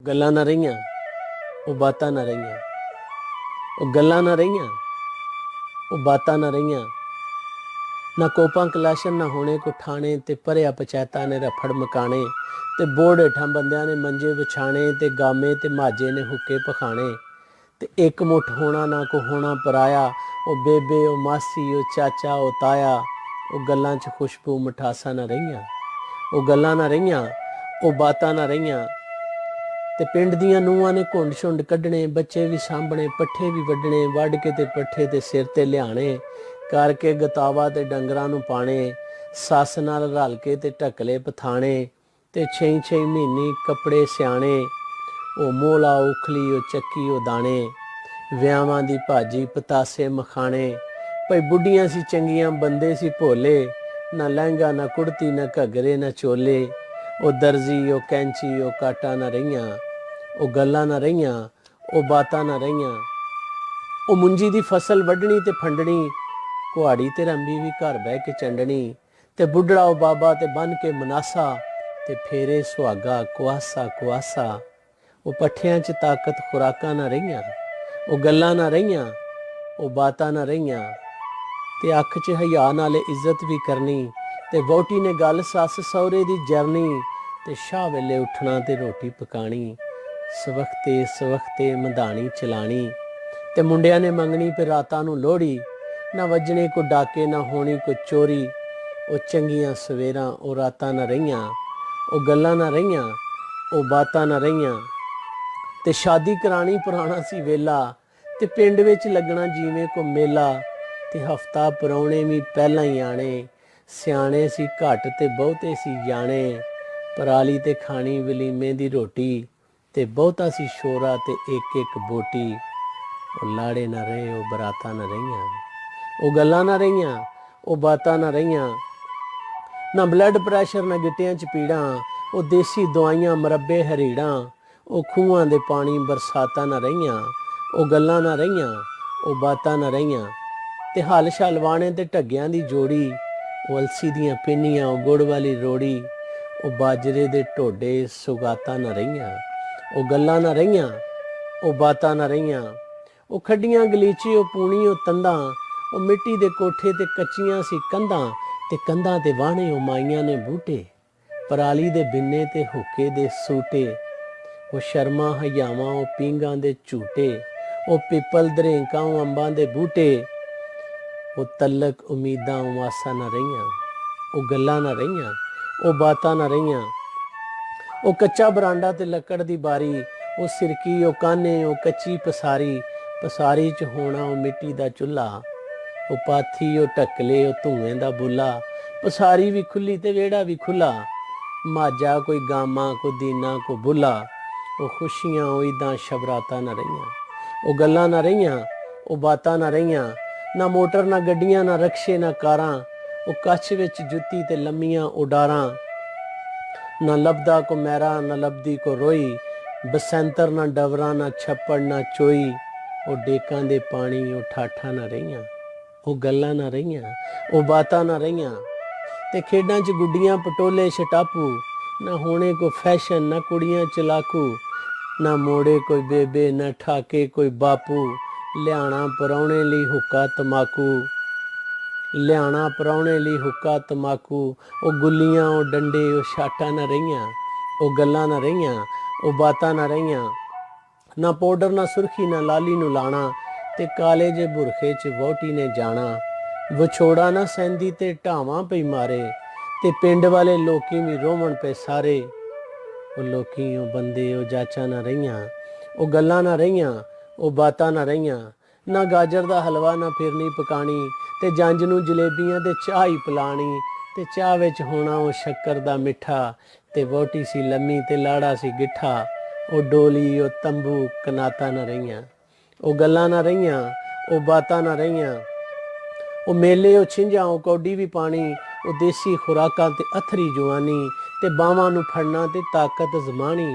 ਗੱਲਾਂ ਨਾ ਰਹੀਆਂ, ਉਹ ਬਾਤਾਂ ਨਾ ਰਹੀਆਂ, ਉਹ ਗੱਲਾਂ ਨਾ ਰਹੀਆਂ, ਉਹ ਬਾਤਾਂ ਨਾ ਰਹੀਆਂ। ਨਾ ਕੋਪਾਂ ਕਲਾਸ਼ਨ ਨਾ ਹੋਣੇ ਕੋ ਠਾਣੇ, ਤੇ ਭਰਿਆ ਪੰਚਾਇਤਾਂ ਨੇ ਰਫੜ ਮਕਾਣੇ, ਤੇ ਬੋੜ ਹੇਠਾਂ ਬੰਦਿਆਂ ਨੇ ਮੰਜੇ ਵਿਛਾਣੇ, ਤੇ ਗਾਮੇ ਤੇ ਮਾਝੇ ਨੇ ਹੁੱਕੇ ਪਖਾਣੇ। ਤੇ ਇੱਕ ਮੁੱਠ ਹੋਣਾ ਨਾ ਕੋ ਹੋਣਾ ਪਰਾਇਆ, ਉਹ ਬੇਬੇ ਉਹ ਮਾਸੀ ਉਹ ਚਾਚਾ ਉਹ ਤਾਇਆ। ਉਹ ਗੱਲਾਂ 'ਚ ਖੁਸ਼ਬੂ ਮਿਠਾਸਾਂ ਨਾ ਰਹੀਆਂ, ਉਹ ਗੱਲਾਂ ਨਾ ਰਹੀਆਂ, ਉਹ ਬਾਤਾਂ ਨਾ ਰਹੀਆਂ। ਤੇ ਪਿੰਡ ਦੀਆਂ ਨੂੰਹਾਂ ਨੇ ਘੁੰਡ ਛੁੰਡ ਕੱਢਣੇ, ਬੱਚੇ ਵੀ ਸਾਂਭਣੇ, ਪੱਠੇ ਵੀ ਵੱਢਣੇ, ਵੱਢ ਕੇ ਤੇ ਪੱਠੇ ਤੇ ਸਿਰ ਤੇ ਲਿਆਣੇ, ਕਰਕੇ ਗਤਾਵਾ ਤੇ ਡੰਗਰਾਂ ਨੂੰ ਪਾਣੇ, ਸੱਸ ਨਾਲ ਰਲ ਕੇ ਤੇ ਢਕਲੇ ਪਥਾਣੇ, ਤੇ 6 ਮਹੀਨੇ ਕੱਪੜੇ ਸਿਆਣੇ। ਉਹ ਮੋਲਾ ਉਖਲੀ ਉਹ ਚੱਕੀ ਉਹ ਦਾਣੇ, ਵਿਆਹਾਂ ਦੀ ਭਾਜੀ ਪਤਾਸੇ ਮਖਾਣੇ। ਭਾਈ ਬੁੱਢੀਆਂ ਸੀ ਚੰਗੀਆਂ ਬੰਦੇ ਸੀ ਭੋਲੇ, ਨਾ ਲਹਿੰਗਾ ਨਾ ਕੁੜਤੀ ਨਾ ਘੱਗਰੇ ਨਾ ਚੋਲੇ। ਉਹ ਦਰਜੀ ਉਹ ਕੈਂਚੀ ਉਹ ਕਾਟਾ ਨਾ ਰਹੀਆਂ, ਉਹ ਗੱਲਾਂ ਨਾ ਰਹੀਆਂ, ਉਹ ਬਾਤਾਂ ਨਾ ਰਹੀਆਂ। ਉਹ ਮੁੰਜੀ ਦੀ ਫਸਲ ਵੱਢਣੀ ਤੇ ਫੰਡਣੀ, ਕੁਹਾੜੀ ਤੇ ਰੰਬੀ ਵੀ ਘਰ ਬਹਿ ਕੇ ਚੰਡਣੀ, ਤੇ ਬੁੱਢੜਾ ਉਹ ਬਾਬਾ ਤੇ ਬੰਨ ਕੇ ਮਨਾਸਾ, ਤੇ ਫੇਰੇ ਸੁਹਾਗਾ ਕੁਆਸਾ ਕੁਆਸਾ। ਉਹ ਪੱਠਿਆਂ 'ਚ ਤਾਕਤ ਖੁਰਾਕਾਂ ਨਾ ਰਹੀਆਂ, ਉਹ ਗੱਲਾਂ ਨਾ ਰਹੀਆਂ, ਉਹ ਬਾਤਾਂ ਨਾ ਰਹੀਆਂ। ਤੇ ਅੱਖ 'ਚ ਹਿਆ ਨਾਲੇ ਇੱਜ਼ਤ ਵੀ ਕਰਨੀ, ਤੇ ਵਹੁਟੀ ਨੇ ਗੱਲ ਸੱਸ ਸਹੁਰੇ ਦੀ ਜਰਨੀ, ਤੇ ਸ਼ਾਹ ਵੇਲੇ ਉੱਠਣਾ ਤੇ ਰੋਟੀ ਪਕਾਣੀ, ਸਵਖਤੇ ਸਵਖਤੇ ਮਧਾਣੀ ਚਲਾਣੀ। ਤੇ ਮੁੰਡਿਆਂ ਨੇ ਮੰਗਣੀ ਫਿਰ ਰਾਤਾਂ ਨੂੰ ਲੋਹੜੀ, ਨਾ ਵੱਜਣੇ ਕੋ ਡਾਕੇ ਨਾ ਹੋਣੀ ਕੋ ਚੋਰੀ। ਉਹ ਚੰਗੀਆਂ ਸਵੇਰਾਂ ਉਹ ਰਾਤਾਂ ਨਾ ਰਹੀਆਂ, ਉਹ ਗੱਲਾਂ ਨਾ ਰਹੀਆਂ, ਉਹ ਬਾਤਾਂ ਨਾ ਰਹੀਆਂ। ਤੇ ਸ਼ਾਦੀ ਕਰਾਣੀ ਪੁਰਾਣਾ ਸੀ ਵੇਲਾ, ਤੇ ਪਿੰਡ ਵਿੱਚ ਲੱਗਣਾ ਜਿਵੇਂ ਕੋ ਮੇਲਾ, ਤੇ ਹਫਤਾ ਪ੍ਰਾਹੁਣੇ ਵੀ ਪਹਿਲਾਂ ਹੀ ਆਣੇ। ਸਿਆਣੇ ਸੀ ਘੱਟ ਤੇ ਬਹੁਤੇ ਸੀ ਜਾਣੇ, ਪਰਾਲੀ ਤੇ ਖਾਣੀ ਵਲੀਮੇ ਦੀ ਰੋਟੀ, ਤੇ ਬਹੁਤਾ ਸੀ ਸ਼ੋਰਾ ਤੇ ਇੱਕ ਇੱਕ ਬੋਟੀ। ਉਹ ਲਾੜੇ ਨਾ ਰਹੇ ਉਹ ਬਰਾਤਾਂ ਨਾ ਰਹੀਆਂ, ਉਹ ਗੱਲਾਂ ਨਾ ਰਹੀਆਂ, ਉਹ ਬਾਤਾਂ ਨਾ ਰਹੀਆਂ। ਨਾ ਬਲੱਡ ਪ੍ਰੈਸ਼ਰ ਨਾ ਗਿੱਟਿਆਂ 'ਚ ਪੀੜਾਂ, ਉਹ ਦੇਸੀ ਦਵਾਈਆਂ ਮਰੱਬੇ ਹਰੀੜਾਂ। ਉਹ ਖੂਹਾਂ ਦੇ ਪਾਣੀ ਬਰਸਾਤਾਂ ਨਾ ਰਹੀਆਂ, ਉਹ ਗੱਲਾਂ ਨਾ ਰਹੀਆਂ, ਉਹ ਬਾਤਾਂ ਨਾ ਰਹੀਆਂ। ਤੇ ਹਲ ਛਲ ਵਾਣੇ ਤੇ ਢੱਗਿਆਂ ਦੀ ਜੋੜੀ, ਉਹ ਅਲਸੀ ਦੀਆਂ ਪਿੰਨੀਆਂ ਉਹ ਗੁੜ ਵਾਲੀ ਰੋੜੀ। ਉਹ ਬਾਜਰੇ ਦੇ ਢੋਡੇ ਸੁਗਾਤਾਂ ਨਾ ਰਹੀਆਂ, ਉਹ ਗੱਲਾਂ ਨਾ ਰਹੀਆਂ, ਉਹ ਬਾਤਾਂ ਨਾ ਰਹੀਆਂ। ਉਹ ਖੱਡੀਆਂ ਗਲੀਚੇ ਉਹ ਪੂਣੀ ਉਹ ਤੰਦਾਂ, ਉਹ ਮਿੱਟੀ ਦੇ ਕੋਠੇ ਤੇ ਕੱਚੀਆਂ ਸੀ ਕੰਧਾਂ, ਤੇ ਕੰਧਾਂ ਤੇ ਵਾਹਣੇ ਉਹ ਮਾਈਆਂ ਨੇ ਬੂਟੇ, ਪਰਾਲੀ ਦੇ ਬਿੰਨੇ ਤੇ ਹੁੱਕੇ ਦੇ ਸੂਟੇ। ਉਹ ਸ਼ਰਮਾਂ ਹਯਾਵਾਂ ਉਹ ਪੀਂਘਾਂ ਦੇ ਝੂਟੇ, ਉਹ ਪਿੱਪਲ ਦਰੇਂਕਾਂ ਉਹ ਅੰਬਾਂ ਦੇ ਬੂਟੇ। ਉਹ ਤਲਕ ਉਮੀਦਾਂ ਉਹ ਆਸਾਂ ਨਾ ਰਹੀਆਂ, ਉਹ ਗੱਲਾਂ ਨਾ ਰਹੀਆਂ, ਉਹ ਬਾਤਾਂ ਨਾ ਰਹੀਆਂ। ਉਹ ਕੱਚਾ ਬਰਾਂਡਾ ਤੇ ਲੱਕੜ ਦੀ ਬਾਰੀ, ਉਹ ਸਿਰਕੀ ਉਹ ਕਾਨੇ ਉਹ ਕੱਚੀ ਪਸਾਰੀ, ਪਸਾਰੀ 'ਚ ਹੋਣਾ ਉਹ ਮਿੱਟੀ ਦਾ ਚੁੱਲ੍ਹਾ। ਉਹ ਪਾਥੀ ਉਹ ਢੱਕਲੇ ਉਹ ਧੂਏਂ ਦਾ ਬੁੱਲਾ, ਪਸਾਰੀ ਵੀ ਖੁੱਲੀ ਤੇ ਵਿਹੜਾ ਵੀ ਖੁੱਲ੍ਹਾ। ਮਾਝਾ ਕੋਈ ਗਾਮਾ ਕੋਈ ਦੀਨਾ ਕੋਈ ਬੁੱਲਾ, ਉਹ ਖੁਸ਼ੀਆਂ ਉਹ ਈਦਾਂ ਸ਼ਬਰਾਤਾਂ ਨਾ ਰਹੀਆਂ, ਉਹ ਗੱਲਾਂ ਨਾ ਰਹੀਆਂ, ਉਹ ਬਾਤਾਂ ਨਾ ਰਹੀਆਂ। ਨਾ ਮੋਟਰ ਨਾ ਗੱਡੀਆਂ ਨਾ ਰਕਸ਼ੇ ਨਾ ਕਾਰਾਂ, ਉਹ ਕੱਛ ਵਿੱਚ ਜੁੱਤੀ ਤੇ ਲੰਮੀਆਂ ਉਡਾਰਾਂ। ਨਾ ਲੱਭਦਾ ਕੋ ਮਹਿਰਾ ਨਾ ਲੱਭਦੀ ਕੋ ਰੋਈ, ਬਸੰਤਰ ਨਾ ਡਵਰਾਂ ਨਾ ਛੱਪੜ ਨਾ ਚੋਈ। ਉਹ ਡੇਕਾਂ ਦੇ ਪਾਣੀ ਉਹ ਠਾਠਾਂ ਨਾ ਰਹੀਆਂ, ਉਹ ਗੱਲਾਂ ਨਾ ਰਹੀਆਂ, ਉਹ ਬਾਤਾਂ ਨਾ ਰਹੀਆਂ। ਤੇ ਖੇਡਾਂ 'ਚ ਗੁੱਡੀਆਂ ਪਟੋਲੇ ਛਟਾਪੂ, ਨਾ ਹੋਣੇ ਕੋ ਫੈਸ਼ਨ ਨਾ ਕੁੜੀਆਂ ਚਲਾਕੂ। ਨਾ ਮੋੜੇ ਕੋਈ ਬੇਬੇ ਨਾ ਠਾਕੇ ਕੋਈ ਬਾਪੂ, ਲਿਆਣਾ ਪ੍ਰਾਹੁਣੇ ਲਈ ਹੁੱਕਾ ਤਮਾਕੂ, ਲਿਆਣਾ ਪ੍ਰਾਹੁਣੇ ਲਈ ਹੁੱਕਾ ਤਮਾਕੂ। ਉਹ ਗੁੱਲੀਆਂ ਉਹ ਡੰਡੇ ਉਹ ਛਾਟਾਂ ਨਾ ਰਹੀਆਂ, ਉਹ ਗੱਲਾਂ ਨਾ ਰਹੀਆਂ, ਉਹ ਬਾਤਾਂ ਨਾ ਰਹੀਆਂ। ਨਾ ਪਾਊਡਰ ਨਾ ਸੁਰਖੀ ਨਾ ਲਾਲੀ ਨੂੰ ਲਾਣਾ, ਤੇ ਕਾਲੇ ਜੇ ਬੁਰਖੇ 'ਚ ਵਹੁਟੀ ਨੇ ਜਾਣਾ। ਵਿਛੋੜਾ ਨਾ ਸਹਿੰਦੀ ਤੇ ਢਾਵਾਂ ਪਈ ਮਾਰੇ, ਤੇ ਪਿੰਡ ਵਾਲੇ ਲੋਕੀ ਵੀ ਰੋਵਣ ਪਏ ਸਾਰੇ। ਉਹ ਲੋਕੀ ਉਹ ਬੰਦੇ ਉਹ ਜਾਚਾਂ ਨਾ ਰਹੀਆਂ, ਉਹ ਗੱਲਾਂ ਨਾ ਰਹੀਆਂ, ਉਹ ਬਾਤਾਂ ਨਾ ਰਹੀਆਂ। ਨਾ ਗਾਜਰ ਦਾ ਹਲਵਾ ਨਾ ਫਿਰਨੀ ਪਕਾਣੀ, ਤੇ ਜੰਝ ਨੂੰ ਜਲੇਬੀਆਂ ਤੇ ਚਾਹ ਹੀ ਪਿਲਾਣੀ। ਤੇ ਚਾਹ ਵਿੱਚ ਹੋਣਾ ਉਹ ਸ਼ੱਕਰ ਦਾ ਮਿੱਠਾ, ਤੇ ਵਹੁਟੀ ਸੀ ਲੰਮੀ ਤੇ ਲਾੜਾ ਸੀ ਗਿੱਠਾ। ਉਹ ਡੋਲੀ ਉਹ ਤੰਬੂ ਕਨਾਤਾਂ ਨਾ ਰਹੀਆਂ, ਉਹ ਗੱਲਾਂ ਨਾ ਰਹੀਆਂ, ਉਹ ਬਾਤਾਂ ਨਾ ਰਹੀਆਂ। ਉਹ ਮੇਲੇ ਉਹ ਛਿੰਝਾਂ ਉਹ ਕੌਡੀ ਵੀ ਪਾਣੀ, ਉਹ ਦੇਸੀ ਖੁਰਾਕਾਂ ਤੇ ਅਥਰੀ ਜਵਾਨੀ, ਤੇ ਬਾਹਾਂ ਨੂੰ ਫੜਨਾ ਤੇ ਤਾਕਤ ਜ਼ਮਾਣੀ।